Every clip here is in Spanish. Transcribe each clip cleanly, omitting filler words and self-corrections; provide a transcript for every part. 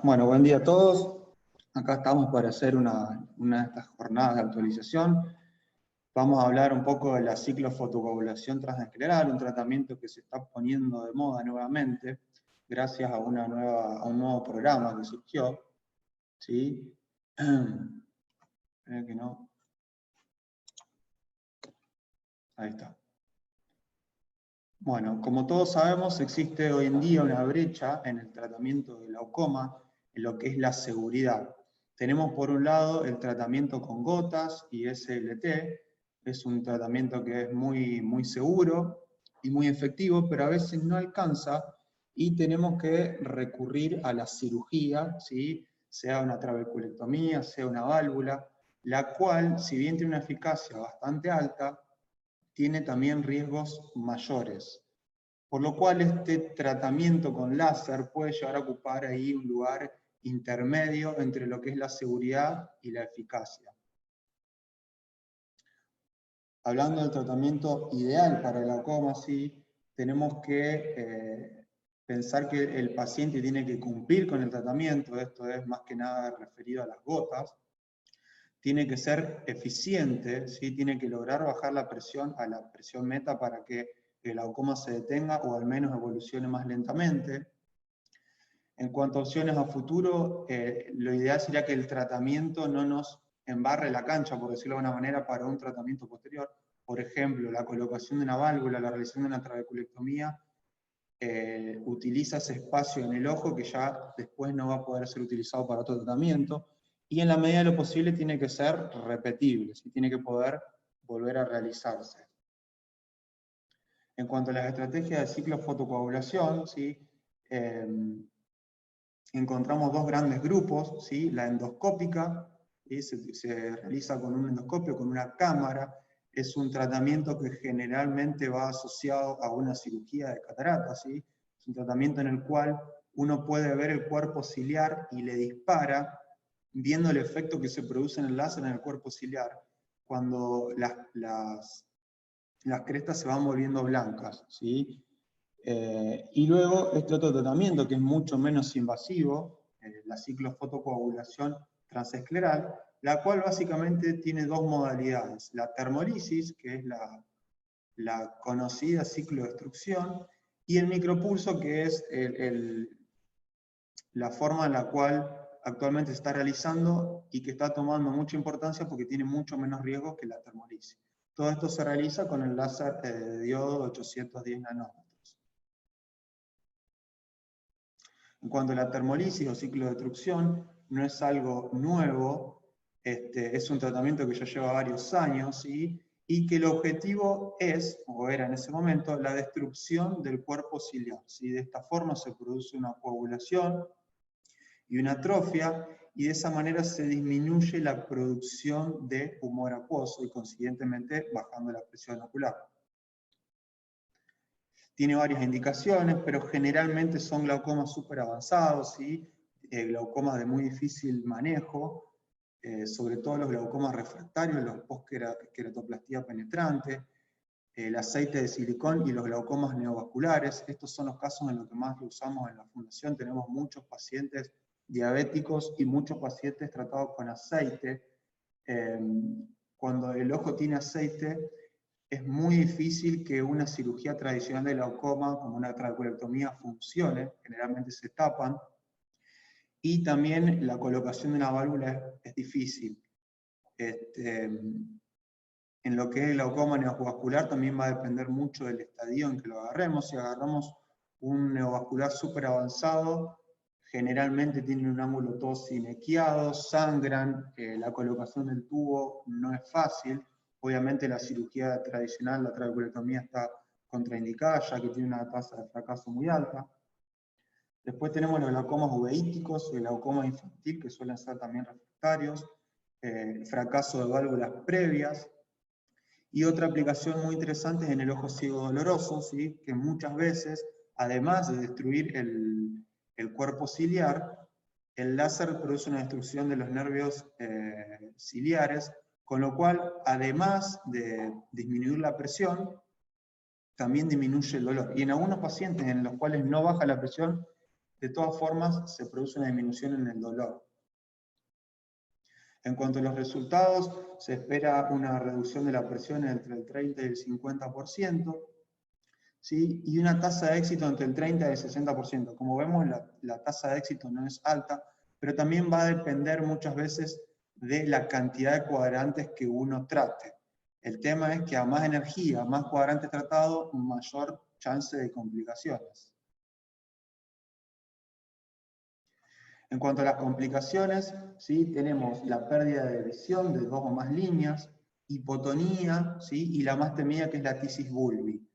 Bueno, buen día a todos. Acá estamos para hacer una de estas jornadas de actualización. Vamos a hablar un poco de la ciclofotocoagulación transescleral, un tratamiento que se está poniendo de moda nuevamente, gracias a un nuevo programa que surgió. ¿Sí? Que no. Ahí está. Bueno, como todos sabemos, existe hoy en día una brecha en el tratamiento del glaucoma, en lo que es la seguridad. Tenemos por un lado el tratamiento con gotas y SLT, es un tratamiento que es muy seguro y muy efectivo, pero a veces no alcanza y tenemos que recurrir a la cirugía, ¿sí? Sea una trabeculectomía, sea una válvula, la cual, si bien tiene una eficacia bastante alta, tiene también riesgos mayores. Por lo cual este tratamiento con láser puede llegar a ocupar ahí un lugar intermedio entre lo que es la seguridad y la eficacia. Hablando del tratamiento ideal para el glaucoma, sí, tenemos que pensar que el paciente tiene que cumplir con el tratamiento, esto es más que nada referido a las gotas, tiene que ser eficiente, ¿sí? Tiene que lograr bajar la presión a la presión meta para que el glaucoma se detenga o al menos evolucione más lentamente. En cuanto a opciones a futuro, lo ideal sería que el tratamiento no nos embarre la cancha, por decirlo de alguna manera, para un tratamiento posterior. Por ejemplo, la colocación de una válvula, la realización de una trabeculectomía, utiliza ese espacio en el ojo que ya después no va a poder ser utilizado para otro tratamiento, y en la medida de lo posible tiene que ser repetible, ¿sí? Tiene que poder volver a realizarse. En cuanto a las estrategias de ciclofotocoagulación, ¿sí? Encontramos dos grandes grupos, ¿sí? La endoscópica, ¿sí? Se realiza con un endoscopio, con una cámara, es un tratamiento que generalmente va asociado a una cirugía de catarata, ¿sí? Es un tratamiento en el cual uno puede ver el cuerpo ciliar y le dispara, viendo el efecto que se produce en el láser en el cuerpo ciliar, cuando las crestas se van volviendo blancas, ¿sí? Y luego este otro tratamiento que es mucho menos invasivo, la ciclofotocoagulación transescleral, la cual básicamente tiene dos modalidades. La termolisis, que es la conocida ciclodestrucción, y el micropulso, que es la forma en la cual actualmente se está realizando y que está tomando mucha importancia porque tiene mucho menos riesgo que la termolisis. Todo esto se realiza con el láser de diodo 810 nanómetros. En cuanto a la termolisis o ciclodestrucción, no es algo nuevo, es un tratamiento que ya lleva varios años, ¿sí? Y que el objetivo es, o era en ese momento, la destrucción del cuerpo ciliar, ¿sí? De esta forma se produce una coagulación y una atrofia, y de esa manera se disminuye la producción de humor acuoso y consiguientemente bajando la presión ocular. Tiene varias indicaciones, pero generalmente son glaucomas súper avanzados, ¿sí? Glaucomas de muy difícil manejo, sobre todo los glaucomas refractarios, los post-queratoplastía penetrante, el aceite de silicón y los glaucomas neovasculares. Estos son los casos en los que más lo usamos en la fundación. Tenemos muchos pacientes diabéticos y muchos pacientes tratados con aceite. Cuando el ojo tiene aceite, es muy difícil que una cirugía tradicional de glaucoma, como una trabeculectomía, funcione, generalmente se tapan, y también la colocación de una válvula es difícil. En lo que es el glaucoma neovascular también va a depender mucho del estadio en que lo agarremos. Si agarramos un neovascular súper avanzado, generalmente tienen un ángulo todo sinequiado, sangran, la colocación del tubo no es fácil. Obviamente la cirugía tradicional, la trabeculectomía, está contraindicada, ya que tiene una tasa de fracaso muy alta. Después tenemos los glaucomas uveíticos, el glaucoma infantil, que suelen ser también refractarios, fracaso de válvulas previas, y otra aplicación muy interesante es en el ojo ciego doloroso, ¿sí? Que muchas veces, además de destruir el cuerpo ciliar, el láser produce una destrucción de los nervios ciliares, con lo cual, además de disminuir la presión, también disminuye el dolor. Y en algunos pacientes en los cuales no baja la presión, de todas formas se produce una disminución en el dolor. En cuanto a los resultados, se espera una reducción de la presión entre el 30 y el 50%, ¿sí? Y una tasa de éxito entre el 30 y el 60%. Como vemos, la tasa de éxito no es alta, pero también va a depender muchas veces de la cantidad de cuadrantes que uno trate. El tema es que a más energía, más cuadrantes tratados, mayor chance de complicaciones. En cuanto a las complicaciones, ¿sí? Tenemos la pérdida de visión de 2 o más líneas, hipotonía, ¿sí? Y la más temida, que es la tisis bulbi.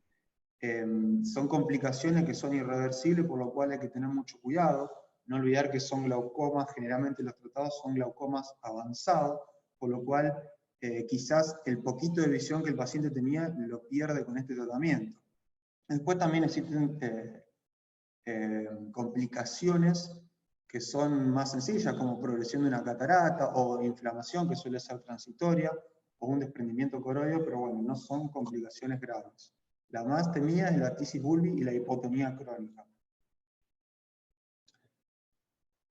Son complicaciones que son irreversibles, por lo cual hay que tener mucho cuidado. No olvidar que son glaucomas, generalmente los tratados son glaucomas avanzados, por lo cual quizás el poquito de visión que el paciente tenía lo pierde con este tratamiento. Después también existen complicaciones que son más sencillas, como progresión de una catarata o inflamación, que suele ser transitoria, o un desprendimiento coroideo, pero bueno, no son complicaciones graves. La más temida es la tisis bulbi y la hipotonía crónica.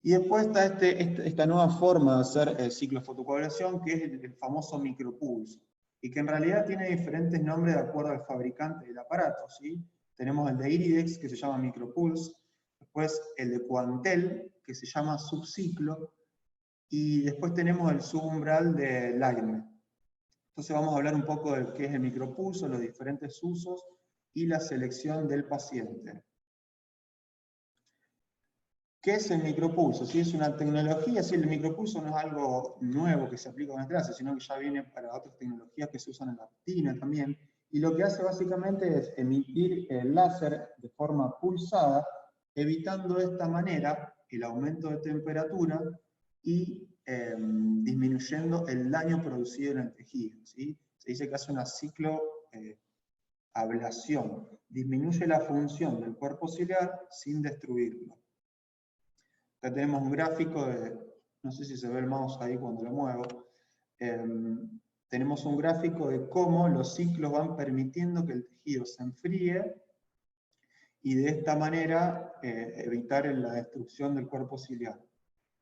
Y después está esta nueva forma de hacer ciclofotocoagulación, que es el famoso micropulso, y que en realidad tiene diferentes nombres de acuerdo al fabricante del aparato, ¿sí? Tenemos el de Iridex, que se llama micropulse, después el de Quantel, que se llama subciclo, y después tenemos el subumbral de Leitner. Entonces vamos a hablar un poco de qué es el micropulso, los diferentes usos y la selección del paciente. ¿Qué es el micropulso? ¿Sí? Es una tecnología, sí, el micropulso no es algo nuevo que se aplica en el clase, sino que ya viene para otras tecnologías que se usan en la retina también, y lo que hace básicamente es emitir el láser de forma pulsada, evitando de esta manera el aumento de temperatura y disminuyendo el daño producido en el tejido, ¿sí? Se dice que hace una cicloablación, disminuye la función del cuerpo ciliar sin destruirlo. Acá tenemos un gráfico de, no sé si se ve el mouse ahí cuando lo muevo, tenemos un gráfico de cómo los ciclos van permitiendo que el tejido se enfríe y de esta manera evitar la destrucción del cuerpo ciliar.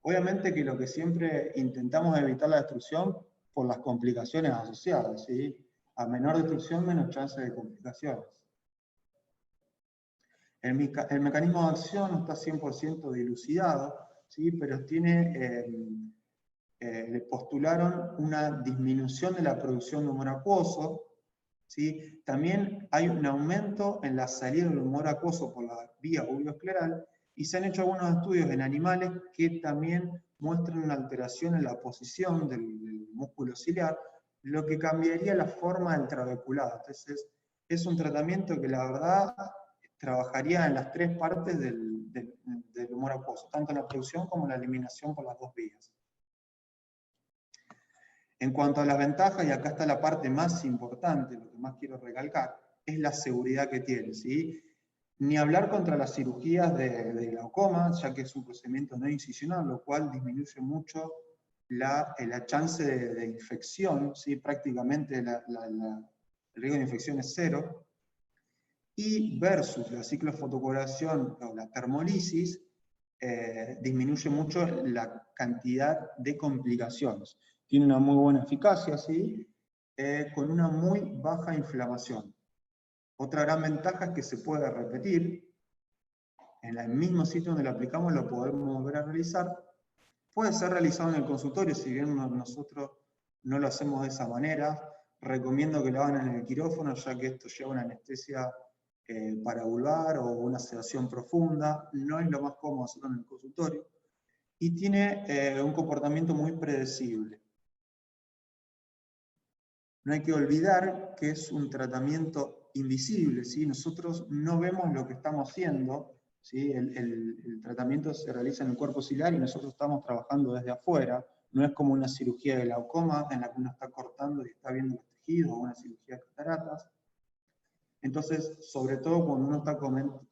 Obviamente que lo que siempre intentamos es evitar la destrucción por las complicaciones asociadas, ¿sí? A menor destrucción, menos chance de complicaciones. El mecanismo de acción no está 100% dilucidado, ¿sí? Pero le postularon una disminución de la producción de humor acuoso, ¿sí? También hay un aumento en la salida del humor acuoso por la vía uveoscleral, y se han hecho algunos estudios en animales que también muestran una alteración en la posición del músculo ciliar, lo que cambiaría la forma del trabeculado. Entonces, es un tratamiento que la verdad trabajaría en las 3 partes del humor acuoso, tanto en la producción como en la eliminación por las 2 vías. En cuanto a las ventajas, y acá está la parte más importante, lo que más quiero recalcar, es la seguridad que tiene, ¿sí? Ni hablar contra las cirugías de glaucoma, ya que es un procedimiento no incisional, lo cual disminuye mucho la chance de infección, ¿sí? Prácticamente el riesgo de infección es 0. Y versus la ciclofotocoagulación o la termolisis, disminuye mucho la cantidad de complicaciones. Tiene una muy buena eficacia, ¿sí? Con una muy baja inflamación. Otra gran ventaja es que se puede repetir. En el mismo sitio donde lo aplicamos lo podemos volver a realizar. Puede ser realizado en el consultorio, si bien nosotros no lo hacemos de esa manera. Recomiendo que lo hagan en el quirófano, ya que esto lleva una anestesia paravulvar o una sedación profunda. No es lo más cómodo hacerlo en el consultorio. Y tiene un comportamiento muy predecible. No hay que olvidar que es un tratamiento invisible, ¿sí? Nosotros no vemos lo que estamos haciendo, ¿sí? El tratamiento se realiza en el cuerpo ciliar y nosotros estamos trabajando desde afuera. No es como una cirugía de glaucoma en la que uno está cortando y está viendo los tejidos, o una cirugía de cataratas. Entonces, sobre todo cuando uno está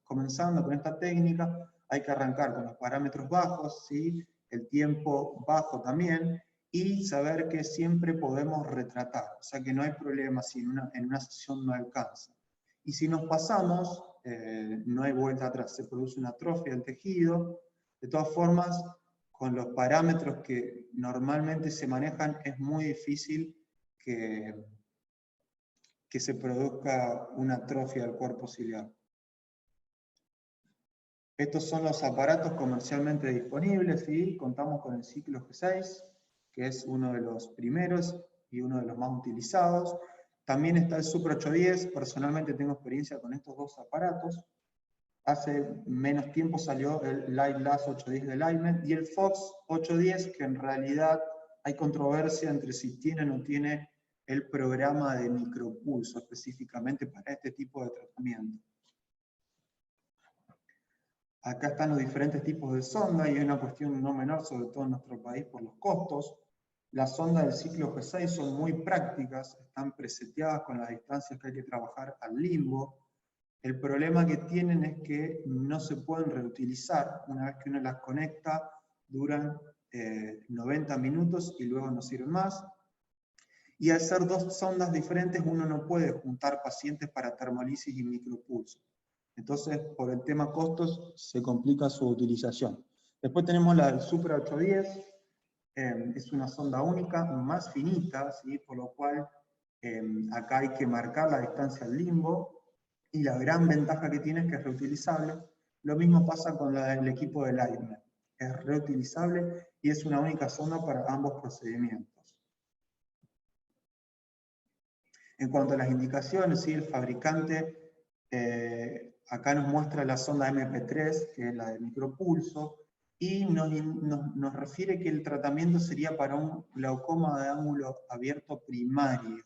comenzando con esta técnica, hay que arrancar con los parámetros bajos, ¿sí? El tiempo bajo también, y saber que siempre podemos retratar, o sea que no hay problema si en una sesión no alcanza. Y si nos pasamos, no hay vuelta atrás, se produce una atrofia del tejido. De todas formas, con los parámetros que normalmente se manejan, es muy difícil que se produzca una atrofia del cuerpo ciliar. Estos son los aparatos comercialmente disponibles, y contamos con el ciclo G6, que es uno de los primeros y uno de los más utilizados. También está el Super 810, personalmente tengo experiencia con estos dos aparatos. Hace menos tiempo salió el LightLast 810 de Lightment y el Fox 810, que en realidad hay controversia entre si tiene o no tiene el programa de micropulso específicamente para este tipo de tratamiento. Acá están los diferentes tipos de sonda, y hay una cuestión no menor, sobre todo en nuestro país, por los costos. Las sondas del ciclo G6 son muy prácticas, están preseteadas con las distancias que hay que trabajar al limbo. El problema que tienen es que no se pueden reutilizar. Una vez que uno las conecta, duran 90 minutos y luego no sirven más. Y al ser dos sondas diferentes, uno no puede juntar pacientes para termolisis y micropulso. Entonces, por el tema costos, se complica su utilización. Después tenemos la del Super 810, es una sonda única, más finita, ¿sí? Por lo cual acá hay que marcar la distancia al limbo, y la gran ventaja que tiene es que es reutilizable. Lo mismo pasa con el equipo de Lightment, es reutilizable y es una única sonda para ambos procedimientos. En cuanto a las indicaciones, ¿sí? El fabricante acá nos muestra la sonda MP3, que es la de micropulso, y nos refiere que el tratamiento sería para un glaucoma de ángulo abierto primario.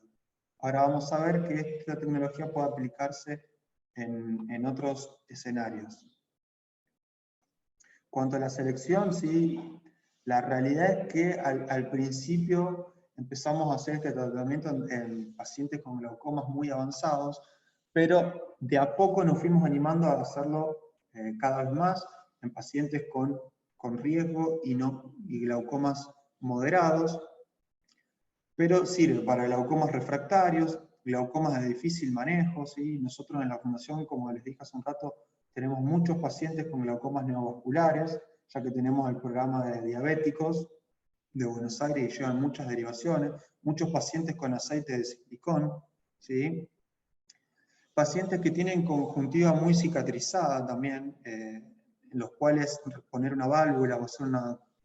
Ahora vamos a ver que esta tecnología puede aplicarse en otros escenarios. Cuanto a la selección, sí, la realidad es que al principio empezamos a hacer este tratamiento en pacientes con glaucomas muy avanzados, pero de a poco nos fuimos animando a hacerlo cada vez más en pacientes con riesgo y glaucomas moderados, pero sirve para glaucomas refractarios, glaucomas de difícil manejo, ¿sí? Nosotros en la fundación, como les dije hace un rato, tenemos muchos pacientes con glaucomas neovasculares, ya que tenemos el programa de diabéticos de Buenos Aires y llevan muchas derivaciones, muchos pacientes con aceite de silicón, ¿sí? Pacientes que tienen conjuntiva muy cicatrizada también, en los cuales poner una válvula o hacer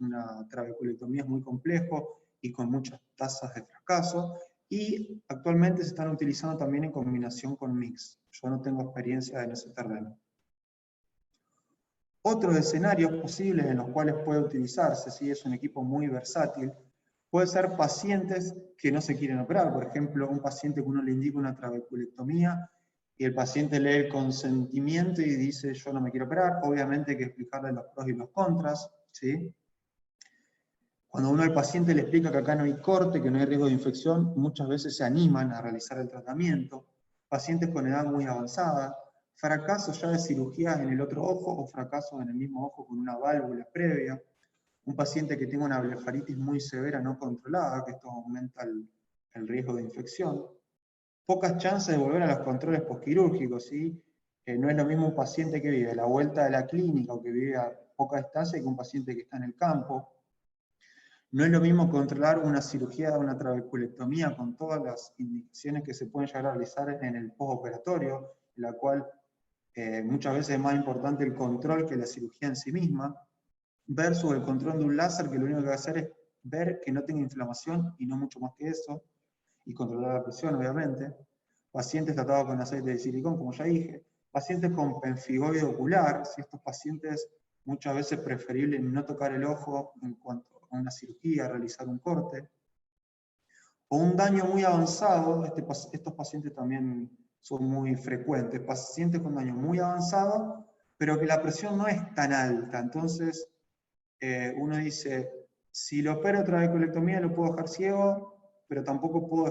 una trabeculectomía es muy complejo y con muchas tasas de fracaso, y actualmente se están utilizando también en combinación con mix. Yo no tengo experiencia en ese terreno. Otros escenarios posibles en los cuales puede utilizarse, si es un equipo muy versátil, puede ser pacientes que no se quieren operar. Por ejemplo, un paciente que uno le indica una trabeculectomía y el paciente lee el consentimiento y dice yo no me quiero operar. Obviamente hay que explicarle los pros y los contras, ¿sí? Cuando uno al paciente le explica que acá no hay corte, que no hay riesgo de infección, muchas veces se animan a realizar el tratamiento. Pacientes con edad muy avanzada, fracasos ya de cirugías en el otro ojo o fracasos en el mismo ojo con una válvula previa. Un paciente que tenga una blefaritis muy severa no controlada, que esto aumenta el riesgo de infección. Pocas chances de volver a los controles postquirúrgicos, ¿sí? No es lo mismo un paciente que vive a la vuelta de la clínica o que vive a poca distancia que un paciente que está en el campo. No es lo mismo controlar una cirugía de una trabeculectomía con todas las indicaciones que se pueden llegar a realizar en el postoperatorio, en la cual muchas veces es más importante el control que la cirugía en sí misma, versus el control de un láser que lo único que va a hacer es ver que no tenga inflamación y no mucho más que eso, y controlar la presión obviamente. Pacientes tratados con aceite de silicón, como ya dije. Pacientes con pemfigoide ocular, si estos pacientes muchas veces es preferible no tocar el ojo en cuanto a una cirugía, realizar un corte. O un daño muy avanzado, estos pacientes también son muy frecuentes, pacientes con daño muy avanzado, pero que la presión no es tan alta. Entonces, uno dice, si lo opero trabeculectomía lo puedo dejar ciego, pero tampoco puedo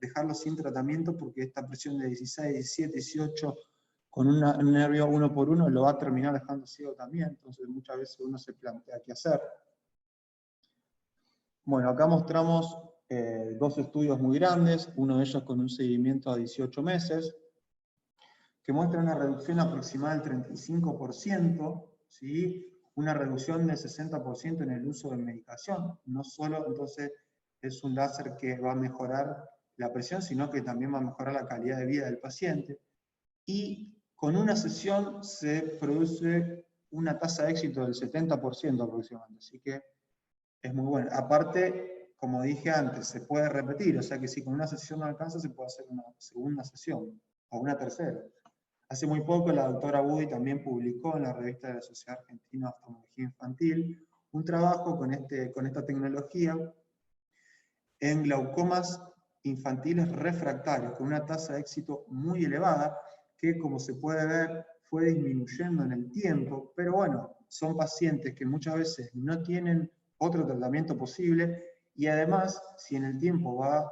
dejarlo sin tratamiento porque esta presión de 16, 17, 18 con un nervio 1 por 1 lo va a terminar dejando ciego también. Entonces muchas veces uno se plantea qué hacer. Bueno, acá mostramos dos estudios muy grandes, uno de ellos con un seguimiento a 18 meses. que muestra una reducción aproximada del 35%, ¿sí? Una reducción del 60% en el uso de medicación. No solo entonces es un láser que va a mejorar la presión, sino que también va a mejorar la calidad de vida del paciente. Y con una sesión se produce una tasa de éxito del 70% aproximadamente, así que es muy bueno. Aparte, como dije antes, se puede repetir, o sea que si con una sesión no alcanza, se puede hacer una segunda sesión, o una tercera. Hace muy poco la doctora Budi también publicó en la revista de la Sociedad Argentina de Oftalmología Infantil un trabajo con esta tecnología en glaucomas infantiles refractarios, con una tasa de éxito muy elevada, que como se puede ver fue disminuyendo en el tiempo, pero bueno, son pacientes que muchas veces no tienen otro tratamiento posible, y además, si en el tiempo va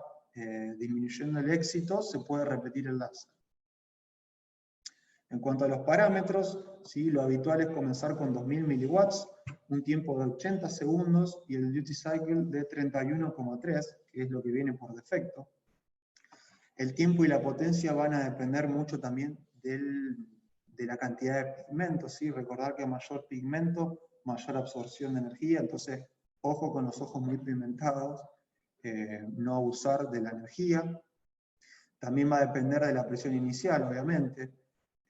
disminuyendo el éxito, se puede repetir el láser. En cuanto a los parámetros, ¿sí? Lo habitual es comenzar con 2000 miliwatts, un tiempo de 80 segundos y el duty cycle de 31,3, que es lo que viene por defecto. El tiempo y la potencia van a depender mucho también de la cantidad de pigmento, ¿sí? Recordar que mayor pigmento, mayor absorción de energía, entonces ojo con los ojos muy pigmentados, no abusar de la energía. También va a depender de la presión inicial, obviamente,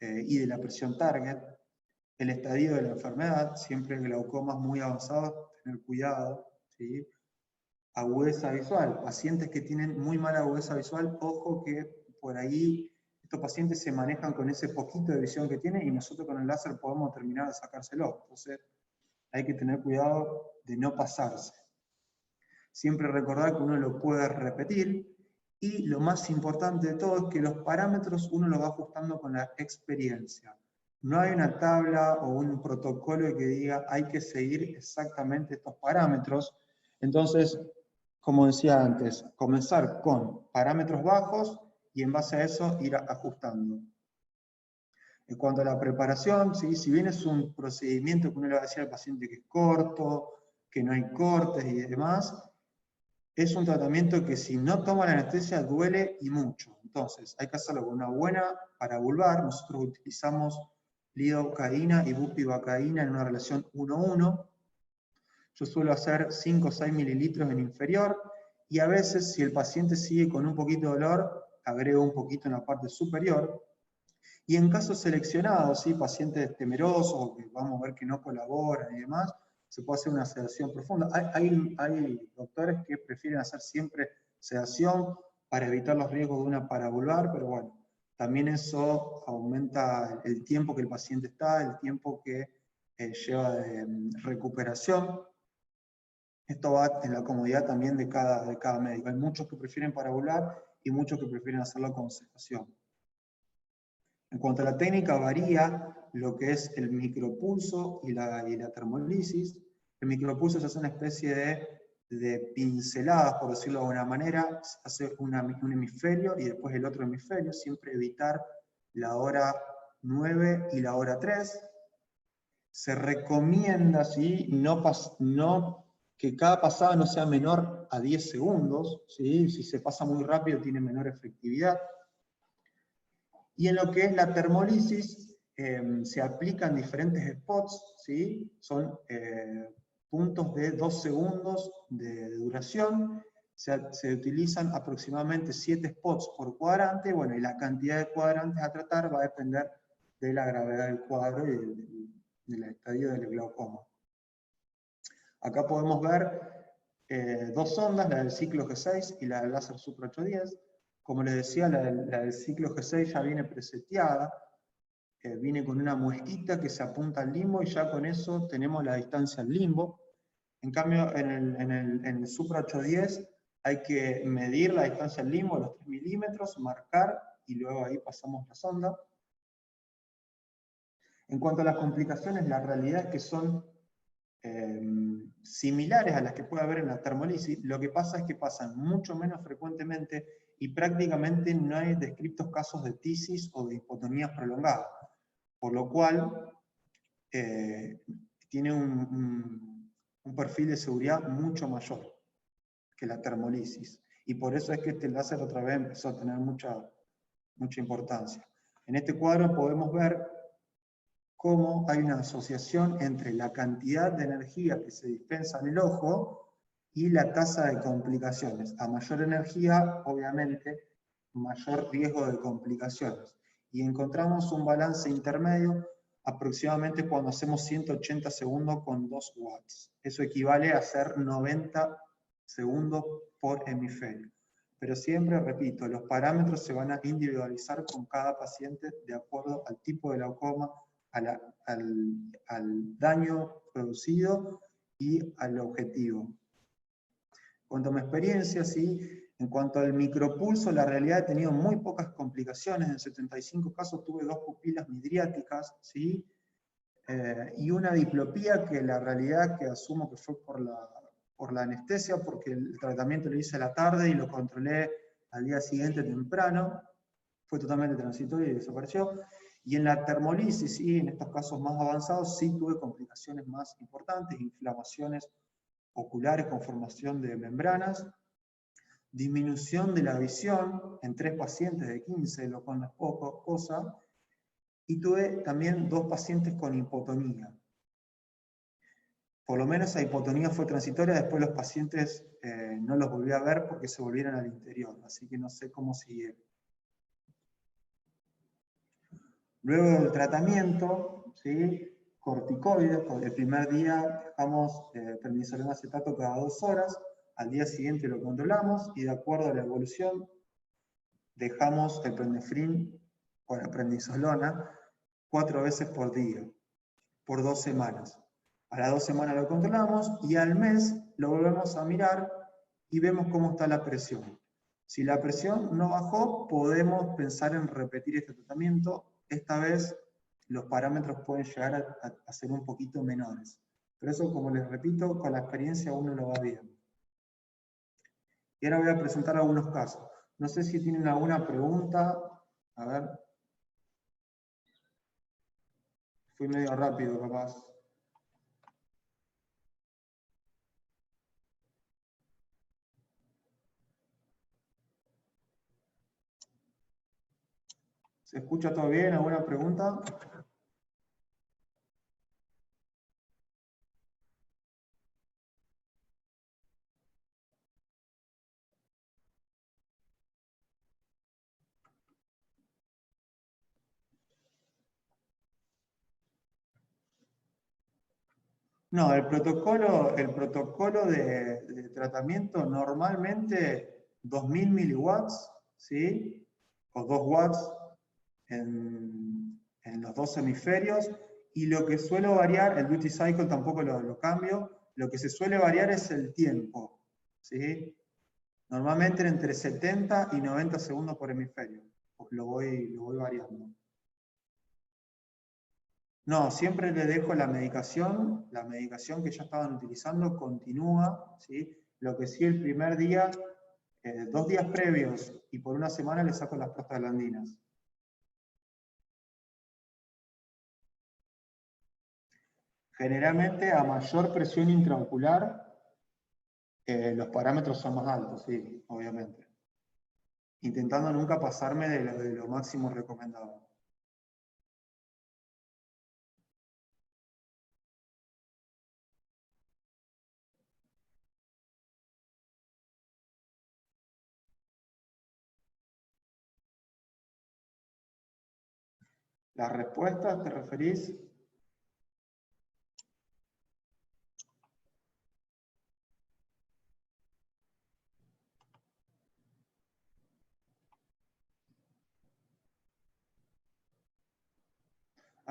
y de la presión target, el estadio de la enfermedad, siempre en glaucomas muy avanzados, tener cuidado, ¿sí? Agudeza visual, pacientes que tienen muy mala agudeza visual, ojo que por ahí estos pacientes se manejan con ese poquito de visión que tienen y nosotros con el láser podemos terminar de sacárselo, entonces hay que tener cuidado de no pasarse. Siempre recordar que uno lo puede repetir, y lo más importante de todo es que los parámetros uno los va ajustando con la experiencia. No hay una tabla o un protocolo que diga hay que seguir exactamente estos parámetros. Entonces, como decía antes, comenzar con parámetros bajos y en base a eso ir ajustando. En cuanto a la preparación, ¿sí? Si bien es un procedimiento que uno le va a decir al paciente que es corto, que no hay cortes y demás, es un tratamiento que si no toma la anestesia duele y mucho. Entonces, hay que hacerlo con una buena paravulvar. Nosotros utilizamos lidocaína y bupivacaína en una relación 1:1. Yo suelo hacer 5 o 6 mililitros en inferior, y a veces, si el paciente sigue con un poquito de dolor, agrego un poquito en la parte superior. Y en casos seleccionados, ¿sí? Pacientes temerosos o que vamos a ver que no colaboran y demás, se puede hacer una sedación profunda. Hay doctores que prefieren hacer siempre sedación para evitar los riesgos de una paravulvar, pero bueno, también eso aumenta el tiempo que el paciente está, el tiempo que lleva de recuperación. Esto va en la comodidad también de cada médico. Hay muchos que prefieren paravulvar y muchos que prefieren hacerlo con sedación. En cuanto a la técnica, varía lo que es el micropulso y la termolisis. El micropulso se hace una especie de pinceladas, por decirlo de alguna manera, se hace un hemisferio y después el otro hemisferio, siempre evitar la hora 9 y la hora 3. Se recomienda, ¿sí? Que cada pasada no sea menor a 10 segundos, ¿sí? Si se pasa muy rápido tiene menor efectividad. Y en lo que es la termolisis, se aplican diferentes spots, ¿sí? Son puntos de 2 segundos de duración, se utilizan aproximadamente 7 spots por cuadrante, bueno, y la cantidad de cuadrantes a tratar va a depender de la gravedad del cuadro y del estadio del glaucoma. Acá podemos ver 2 ondas, la del ciclo G6 y la del láser Supra 810. Como les decía, la del ciclo G6 ya viene preseteada, viene con una muesquita que se apunta al limbo y ya con eso tenemos la distancia al limbo. En cambio, en el Supra 810 hay que medir la distancia al limbo, los 3 milímetros, marcar y luego ahí pasamos la sonda. En cuanto a las complicaciones, la realidad es que son similares a las que puede haber en la termolisis. Lo que pasa es que pasan mucho menos frecuentemente y prácticamente no hay descritos casos de tisis o de hipotonías prolongadas, por lo cual tiene un perfil de seguridad mucho mayor que la termolisis. Y por eso es que este láser otra vez empezó a tener mucha importancia. En este cuadro podemos ver cómo hay una asociación entre la cantidad de energía que se dispensa en el ojo y la tasa de complicaciones. A mayor energía, obviamente, mayor riesgo de complicaciones. Y encontramos un balance intermedio aproximadamente cuando hacemos 180 segundos con 2 watts. Eso equivale a hacer 90 segundos por hemisferio. Pero siempre, repito, los parámetros se van a individualizar con cada paciente de acuerdo al tipo de glaucoma, al daño producido y al objetivo. En cuanto a mi experiencia, ¿sí? En cuanto al micropulso, la realidad he tenido muy pocas complicaciones. En 75 casos tuve 2 pupilas midriáticas, ¿sí? Y una diplopía que la realidad que asumo que fue por la anestesia, porque el tratamiento lo hice a la tarde y lo controlé al día siguiente temprano. Fue totalmente transitorio y desapareció. Y en la termolisis, y en estos casos más avanzados, sí tuve complicaciones más importantes, inflamaciones oculares con formación de membranas, disminución de la visión en 3 pacientes de 15, lo cual no es poco cosa, y tuve también 2 pacientes con hipotonía. Por lo menos esa hipotonía fue transitoria, después los pacientes no los volví a ver porque se volvieron al interior, así que no sé cómo siguieron. Luego del tratamiento, ¿sí? Corticoides, el primer día dejamos prednisolona acetato cada 2 horas, al día siguiente lo controlamos y de acuerdo a la evolución dejamos el prednefrin o la prednisolona 4 veces por día, por 2 semanas. A las 2 semanas lo controlamos y al mes lo volvemos a mirar y vemos cómo está la presión. Si la presión no bajó, podemos pensar en repetir este tratamiento. Esta vez los parámetros pueden llegar a ser un poquito menores. Pero eso, como les repito, con la experiencia uno lo va viendo. Y ahora voy a presentar algunos casos. No sé si tienen alguna pregunta. A ver. Fui medio rápido, capaz. ¿Se escucha todo bien? ¿Alguna pregunta? No, el protocolo de tratamiento normalmente 2000 miliwatts, ¿sí? O 2 watts en los 2 hemisferios, y lo que suelo variar, el duty cycle tampoco lo cambio, lo que se suele variar es el tiempo, ¿sí? Normalmente entre 70 y 90 segundos por hemisferio, pues lo voy variando. No, siempre le dejo la medicación que ya estaban utilizando continúa, ¿sí? Lo que sí el primer día, 2 días previos y por una semana le saco las prostaglandinas. Generalmente a mayor presión intraocular, los parámetros son más altos, sí, obviamente. Intentando nunca pasarme de lo máximo recomendado. ¿Las respuestas te referís?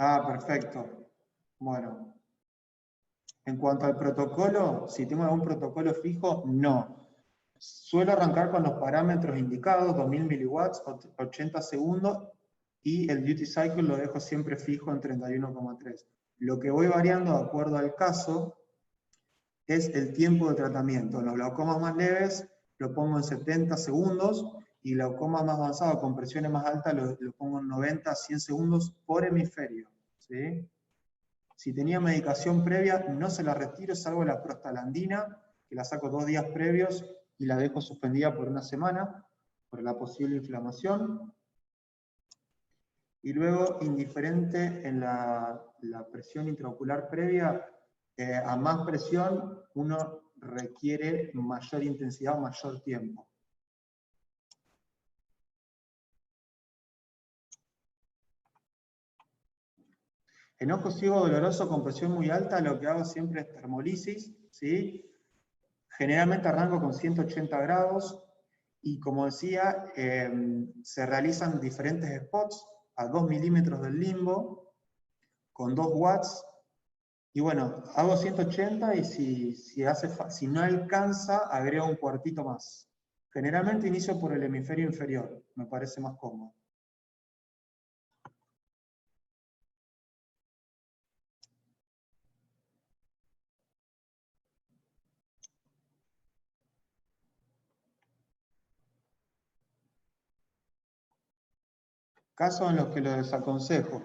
Ah, perfecto. Bueno. En cuanto al protocolo, si tengo algún protocolo fijo, no. Suelo arrancar con los parámetros indicados, 2000 miliwatts, 80 segundos, y el duty cycle lo dejo siempre fijo en 31,3. Lo que voy variando de acuerdo al caso es el tiempo de tratamiento. En los glaucomas más leves lo pongo en 70 segundos, y glaucomas más avanzados con presiones más altas lo pongo en 90 a 100 segundos por hemisferio, ¿sí? Si tenía medicación previa, no se la retiro, salvo la prostaglandina, que la saco 2 días previos y la dejo suspendida por una semana, por la posible inflamación. Y luego, indiferente en la presión intraocular previa, a más presión uno requiere mayor intensidad o mayor tiempo. En ojo ciego doloroso con presión muy alta, lo que hago siempre es termolisis, ¿sí? Generalmente arranco con 180 grados, y como decía, se realizan diferentes spots a 2 milímetros del limbo, con 2 watts, y bueno, hago 180 y si no alcanza, agrego un cuartito más. Generalmente inicio por el hemisferio inferior, me parece más cómodo. Casos en los que lo desaconsejo.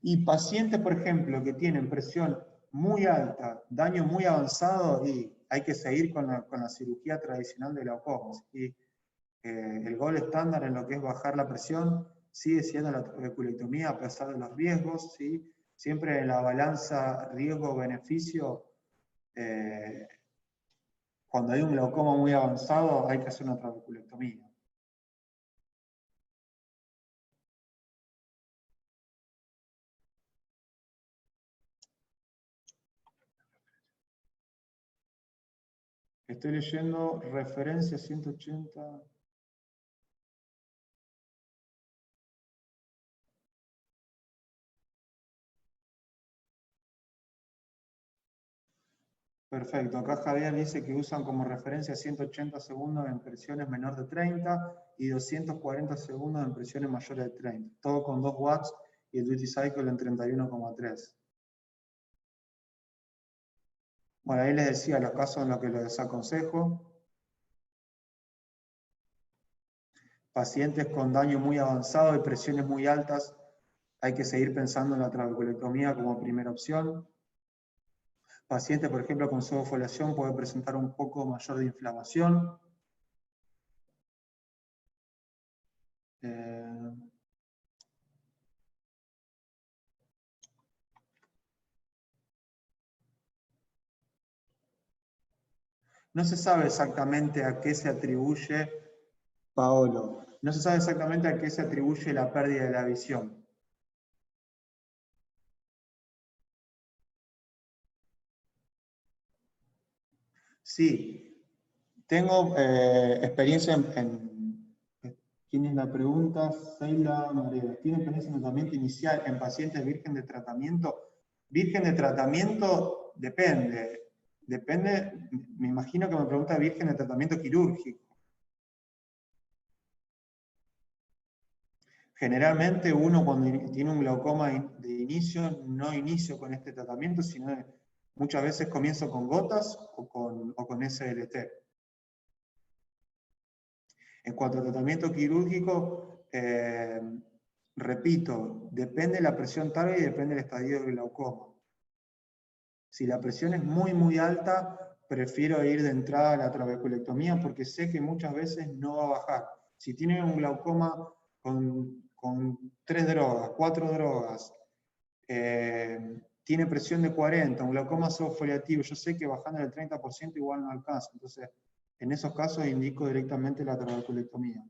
Y pacientes, por ejemplo, que tienen presión muy alta, daño muy avanzado, y hay que seguir con la cirugía tradicional de glaucoma. ¿Sí? El gol estándar en lo que es bajar la presión sigue siendo la trabeculectomía a pesar de los riesgos. ¿Sí? Siempre en la balanza riesgo-beneficio, cuando hay un glaucoma muy avanzado hay que hacer una trabeculectomía. Estoy leyendo referencia 180. Perfecto, acá Javier dice que usan como referencia 180 segundos en presiones menor de 30 y 240 segundos en presiones mayores de 30. Todo con 2 watts y el duty cycle en 31,3. Bueno, ahí les decía los casos en los que los desaconsejo. Pacientes con daño muy avanzado y presiones muy altas, hay que seguir pensando en la trabeculectomía como primera opción. Pacientes, por ejemplo, con pseudofoliación puede presentar un poco mayor de inflamación. No se sabe exactamente a qué se atribuye, Paolo, no se sabe exactamente a qué se atribuye la pérdida de la visión. Sí, tengo experiencia ¿quién es la pregunta? Seila María. ¿Tiene experiencia en tratamiento inicial en pacientes virgen de tratamiento? Virgen de tratamiento depende. Depende, me imagino que me pregunta virgen de tratamiento quirúrgico. Generalmente uno cuando tiene un glaucoma de inicio, no inicio con este tratamiento, sino muchas veces comienzo con gotas o con SLT. En cuanto al tratamiento quirúrgico, repito, depende de la presión target y depende del estadio del glaucoma. Si la presión es muy, muy alta, prefiero ir de entrada a la trabeculectomía porque sé que muchas veces no va a bajar. Si tiene un glaucoma con 3 drogas, 4 drogas, tiene presión de 40, un glaucoma pseudofoliativo, yo sé que bajando el 30% igual no alcanza. Entonces, en esos casos indico directamente la trabeculectomía.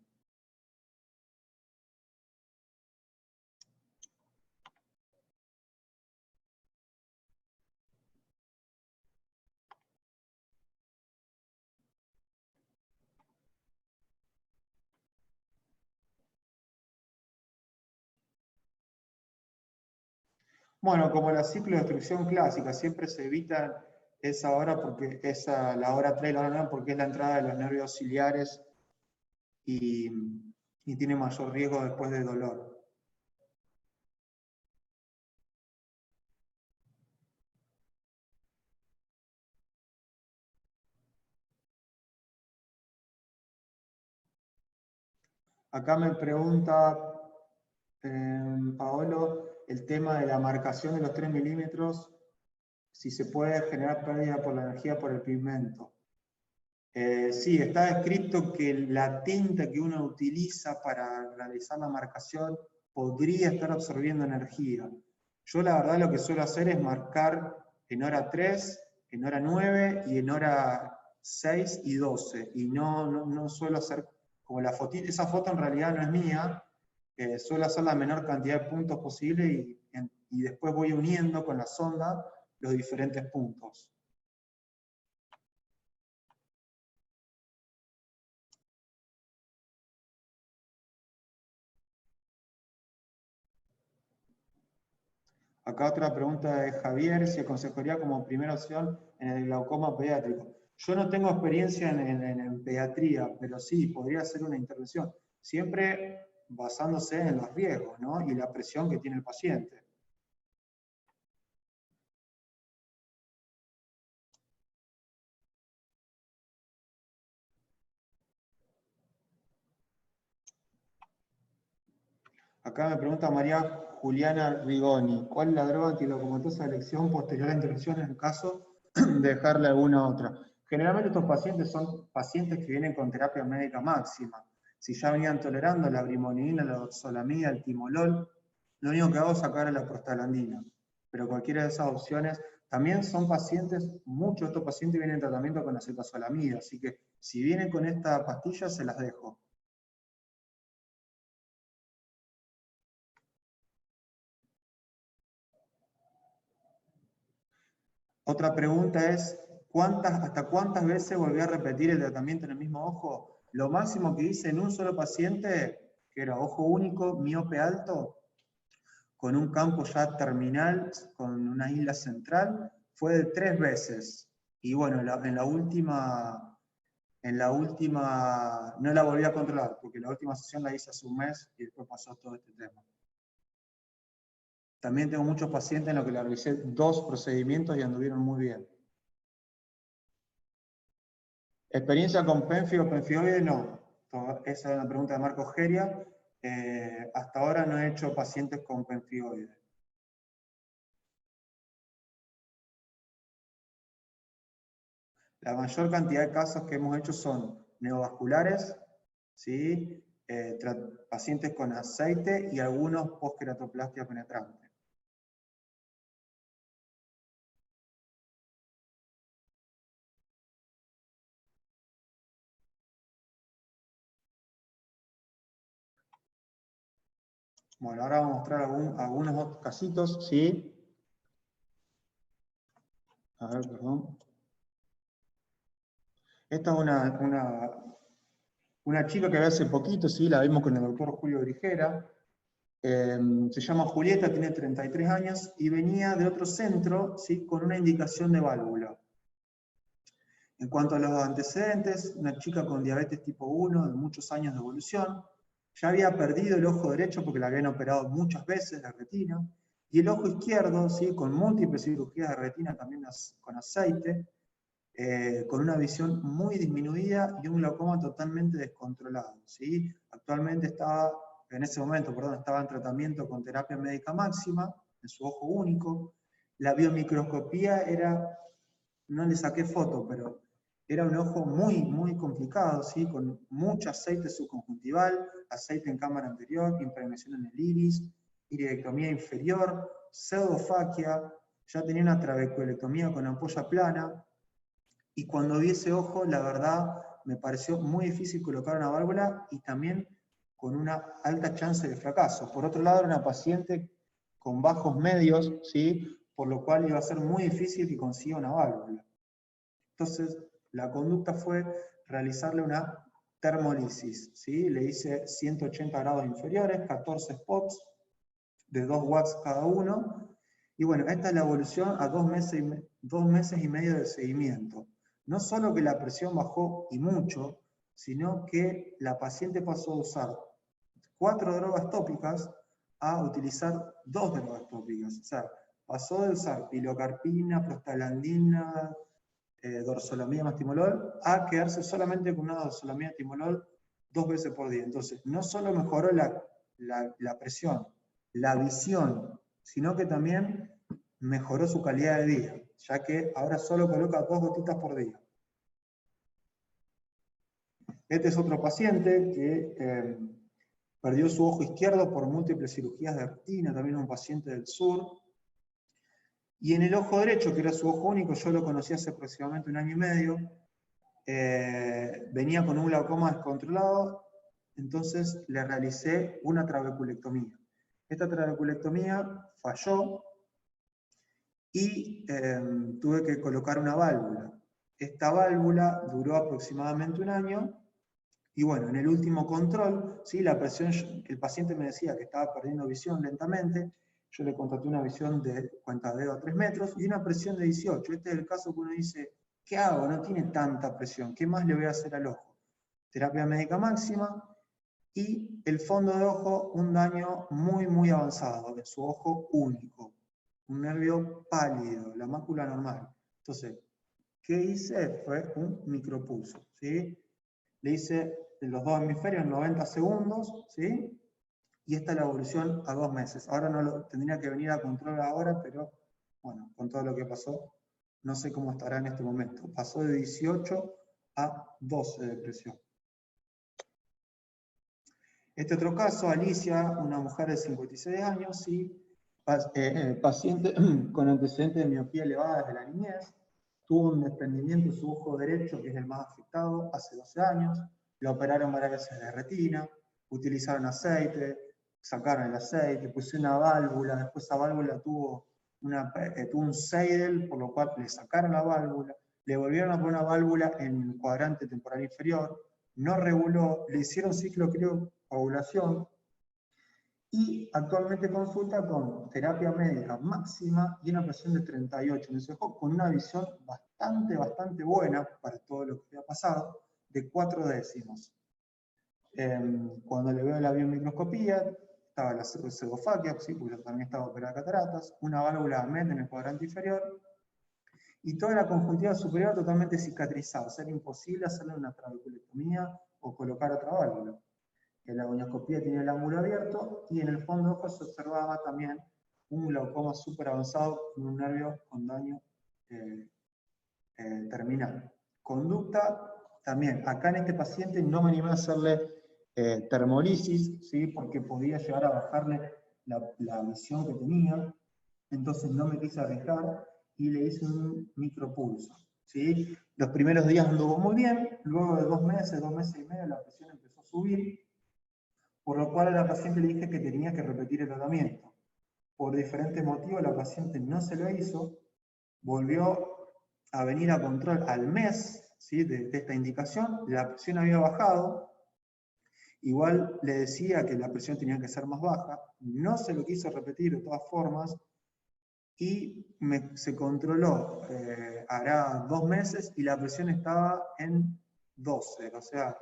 Bueno, como la ciclodestrucción clásica, siempre se evita esa hora porque la hora 3 y la hora 9 porque es la entrada de los nervios ciliares y tiene mayor riesgo después de dolor. Acá me pregunta Paolo el tema de la marcación de los 3 milímetros, si se puede generar pérdida por la energía por el pigmento. Sí, está escrito que la tinta que uno utiliza para realizar la marcación podría estar absorbiendo energía. Yo la verdad lo que suelo hacer es marcar en hora 3, en hora 9 y en hora 6 y 12. Y no suelo hacer como la fotito, esa foto en realidad no es mía, suelo hacer la menor cantidad de puntos posible y después voy uniendo con la sonda los diferentes puntos. Acá otra pregunta de Javier, si aconsejaría como primera opción en el glaucoma pediátrico. Yo no tengo experiencia en pediatría, pero sí, podría ser una intervención, siempre basándose en los riesgos, ¿no? Y la presión que tiene el paciente. Acá me pregunta María Juliana Rigoni, ¿cuál es la droga antilocomatosa de elección posterior a la intervención en el caso de dejarle alguna otra? Generalmente estos pacientes son pacientes que vienen con terapia médica máxima. Si ya venían tolerando la brimonidina, la doxolamida, el timolol, lo único que hago es sacar la prostaglandina. Pero cualquiera de esas opciones, también son pacientes, muchos de estos pacientes vienen en tratamiento con acetazolamida, así que si vienen con esta pastilla se las dejo. Otra pregunta es, ¿hasta cuántas veces volví a repetir el tratamiento en el mismo ojo? Lo máximo que hice en un solo paciente, que era ojo único, miope alto, con un campo ya terminal, con una isla central, fue de 3 veces. Y bueno, en la última no la volví a controlar, porque la última sesión la hice hace un mes y después pasó todo este tema. También tengo muchos pacientes en los que le revisé 2 procedimientos y anduvieron muy bien. ¿Experiencia con Penfi o Penfioide? No. Esa es una pregunta de Marco Geria. Hasta ahora no he hecho pacientes con Penfioide. La mayor cantidad de casos que hemos hecho son neovasculares, ¿sí? Pacientes con aceite y algunos post-queratoplastia penetrante. Bueno, ahora vamos a mostrar algunos otros casitos, ¿sí? A ver, perdón. Esta es una chica que hace poquito, ¿sí? La vimos con el doctor Julio Grigera. Se llama Julieta, tiene 33 años y venía de otro centro, ¿sí? Con una indicación de válvula. En cuanto a los antecedentes, una chica con diabetes tipo 1, de muchos años de evolución, ya había perdido el ojo derecho porque la habían operado muchas veces, la retina, y el ojo izquierdo, ¿sí? Con múltiples cirugías de retina también con aceite, con una visión muy disminuida y un glaucoma totalmente descontrolado, ¿sí? Actualmente en ese momento, estaba en tratamiento con terapia médica máxima, en su ojo único. La biomicroscopía no le saqué foto, pero era un ojo muy complicado, ¿sí? Con mucho aceite subconjuntival, aceite en cámara anterior, impregnación en el iris, iridectomía inferior, pseudofaquia, ya tenía una trabeculectomía con ampolla plana, y cuando vi ese ojo, la verdad, me pareció muy difícil colocar una válvula y también con una alta chance de fracaso. Por otro lado, era una paciente con bajos medios, ¿sí? Por lo cual iba a ser muy difícil que consiga una válvula. Entonces, la conducta fue realizarle una termolisis, ¿sí? Le hice 180 grados inferiores, 14 spots, de 2 watts cada uno. Y bueno, esta es la evolución a 2 meses y medio de seguimiento. No solo que la presión bajó y mucho, sino que la paciente pasó a usar 4 drogas tópicas a utilizar 2 drogas tópicas. O sea, pasó de usar pilocarpina, prostaglandina, dorzolamida más timolol, a quedarse solamente con una dorzolamida timolol 2 veces por día. Entonces, no solo mejoró la presión, la visión, sino que también mejoró su calidad de vida, ya que ahora solo coloca 2 gotitas por día. Este es otro paciente que perdió su ojo izquierdo por múltiples cirugías de retina, también un paciente del sur. Y en el ojo derecho, que era su ojo único, yo lo conocí hace aproximadamente 1 año y medio, venía con un glaucoma descontrolado, entonces le realicé una trabeculectomía. Esta trabeculectomía falló y tuve que colocar una válvula. Esta válvula duró aproximadamente 1 año, y bueno, en el último control, ¿sí? La presión, el paciente me decía que estaba perdiendo visión lentamente, yo le contraté una visión de cuentadedo a 3 metros y una presión de 18. Este es el caso que uno dice, ¿qué hago? No tiene tanta presión, ¿qué más le voy a hacer al ojo? Terapia médica máxima y el fondo de ojo, un daño muy, muy avanzado de su ojo único. Un nervio pálido, la mácula normal. Entonces, ¿qué hice? Fue un micropulso, ¿sí? Le hice los 2 hemisferios en 90 segundos, ¿sí? Y esta es la evolución a 2 meses. Ahora no lo tendría que venir a control ahora, pero bueno, con todo lo que pasó, no sé cómo estará en este momento. Pasó de 18 a 12 de presión. Este otro caso, Alicia, una mujer de 56 años, ¿sí? Paciente con antecedentes de miopía elevada desde la niñez, tuvo un desprendimiento de su ojo derecho, que es el más afectado, hace 12 años, la operaron varias veces de retina, utilizaron aceite, sacaron el aceite, pusieron una válvula, después esa válvula tuvo un Seidel, por lo cual le sacaron la válvula, le volvieron a poner una válvula en el cuadrante temporal inferior, no reguló, le hicieron ciclo ovulación, y actualmente consulta con terapia médica máxima y una presión de 38 en ese ojo, con una visión bastante buena para todo lo que había pasado, de 4 décimos. Cuando le veo la biomicroscopía, estaba la pseudofaquia, sí, porque yo también estaba operada de cataratas, una válvula MET en el cuadrante inferior, y toda la conjuntiva superior totalmente cicatrizada. O sea, era imposible hacerle una trabeculectomía o colocar otra válvula. En la gonioscopía tenía el ángulo abierto y en el fondo de ojo se observaba también un glaucoma súper avanzado con un nervio con daño terminal. Conducta, también, acá en este paciente no me animé a hacerle termolisis, ¿sí? Porque podía llegar a bajarle la visión que tenía, entonces no me quise arriesgar y le hice un micropulso, ¿sí? Los primeros días anduvo muy bien, luego de 2 meses y medio, la presión empezó a subir, por lo cual a la paciente le dije que tenía que repetir el tratamiento. Por diferentes motivos la paciente no se lo hizo, volvió a venir a control al mes, ¿sí? de esta indicación, la presión había bajado, igual le decía que la presión tenía que ser más baja, no se lo quiso repetir de todas formas, y se controló, hará 2 meses, y la presión estaba en 12, o sea,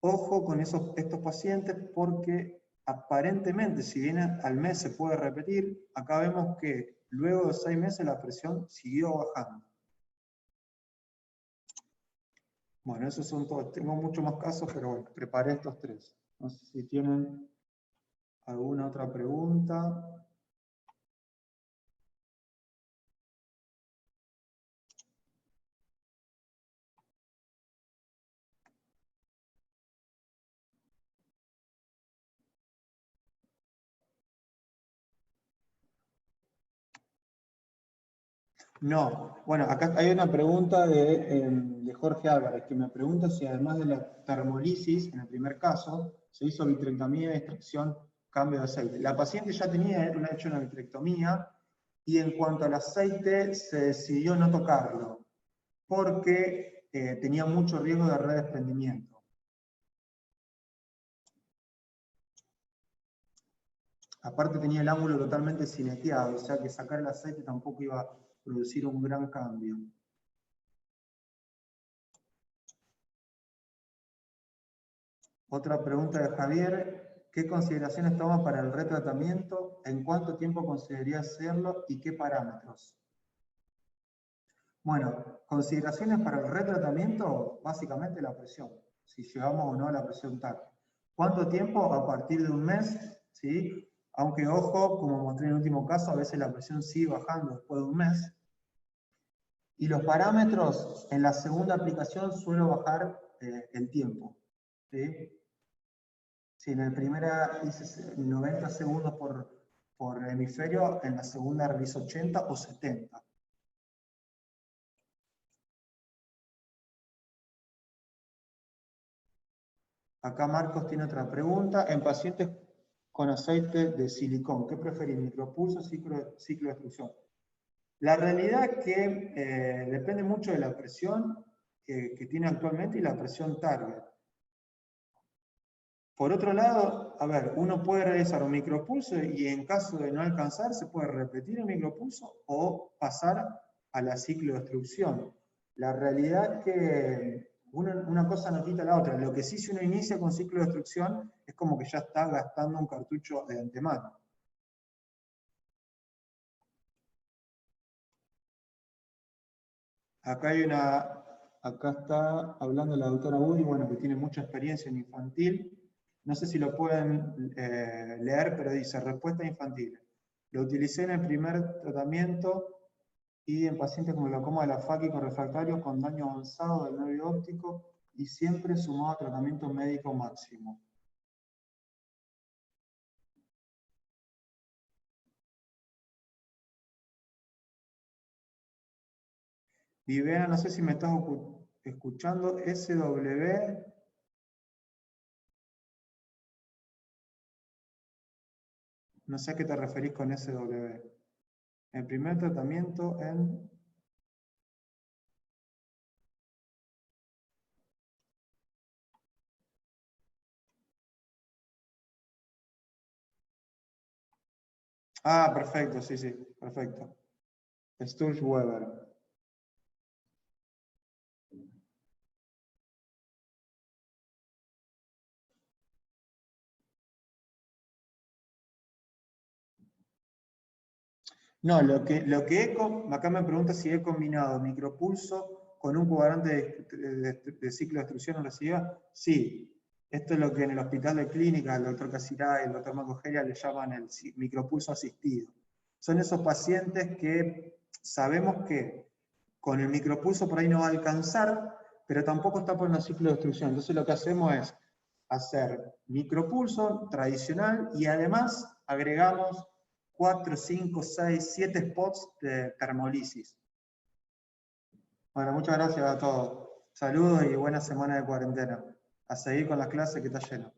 ojo con estos pacientes porque aparentemente, si bien al mes se puede repetir, acá vemos que luego de 6 meses la presión siguió bajando. Bueno, esos son todos. Tengo muchos más casos, pero bueno, preparé estos 3. No sé si tienen alguna otra pregunta. No, bueno, acá hay una pregunta de Jorge Álvarez, que me pregunta si además de la termolisis, en el primer caso, se hizo vitrectomía, extracción, cambio de aceite. La paciente ya tenía hecho una vitrectomía, y en cuanto al aceite, se decidió no tocarlo, porque tenía mucho riesgo de redesprendimiento. Aparte tenía el ángulo totalmente cineteado, o sea que sacar el aceite tampoco iba a producir un gran cambio. Otra pregunta de Javier: ¿qué consideraciones toma para el retratamiento? ¿En cuánto tiempo consideraría hacerlo y qué parámetros? Bueno, consideraciones para el retratamiento, básicamente la presión, si llegamos o no a la presión TAC. ¿Cuánto tiempo? A partir de 1 mes, ¿sí? Aunque ojo, como mostré en el último caso, a veces la presión sigue bajando después de 1 mes. Y los parámetros, en la segunda aplicación suelo bajar el tiempo, ¿sí? Si en la primera hice 90 segundos por hemisferio, en la segunda realizo 80 o 70. Acá Marcos tiene otra pregunta. En pacientes con aceite de silicón, ¿qué preferís? ¿Micropulso o ciclo de extrusión? La realidad es que depende mucho de la presión que tiene actualmente y la presión target. Por otro lado, a ver, uno puede realizar un micropulso y en caso de no alcanzar se puede repetir el micropulso o pasar a la ciclo de extrusión. La realidad es que una cosa no quita la otra. Lo que sí, si uno inicia con ciclo de extrusión, es como que ya está gastando un cartucho de antemano. Acá está hablando la doctora Woody, bueno, que tiene mucha experiencia en infantil. No sé si lo pueden leer, pero dice, respuesta infantil. Lo utilicé en el primer tratamiento y en pacientes con glaucoma de la FACI con refractarios con daño avanzado del nervio óptico y siempre sumado a tratamiento médico máximo. Vivena, no sé si me estás escuchando, SW. No sé a qué te referís con SW. El primer tratamiento en... Ah, perfecto, sí, sí, perfecto. Sturge-Weber. No, acá me pregunta si he combinado micropulso con un cuadrante de ciclo de extrusión en recidiva. Sí, esto es lo que en el hospital de clínica, el doctor Casirá y el doctor Macogeria le llaman el micropulso asistido. Son esos pacientes que sabemos que con el micropulso por ahí no va a alcanzar, pero tampoco está por un ciclo de extrusión. Entonces lo que hacemos es hacer micropulso tradicional y además agregamos 4, 5, 6, 7 spots de termolisis. Bueno, muchas gracias a todos. Saludos y buena semana de cuarentena. A seguir con las clases que está lleno.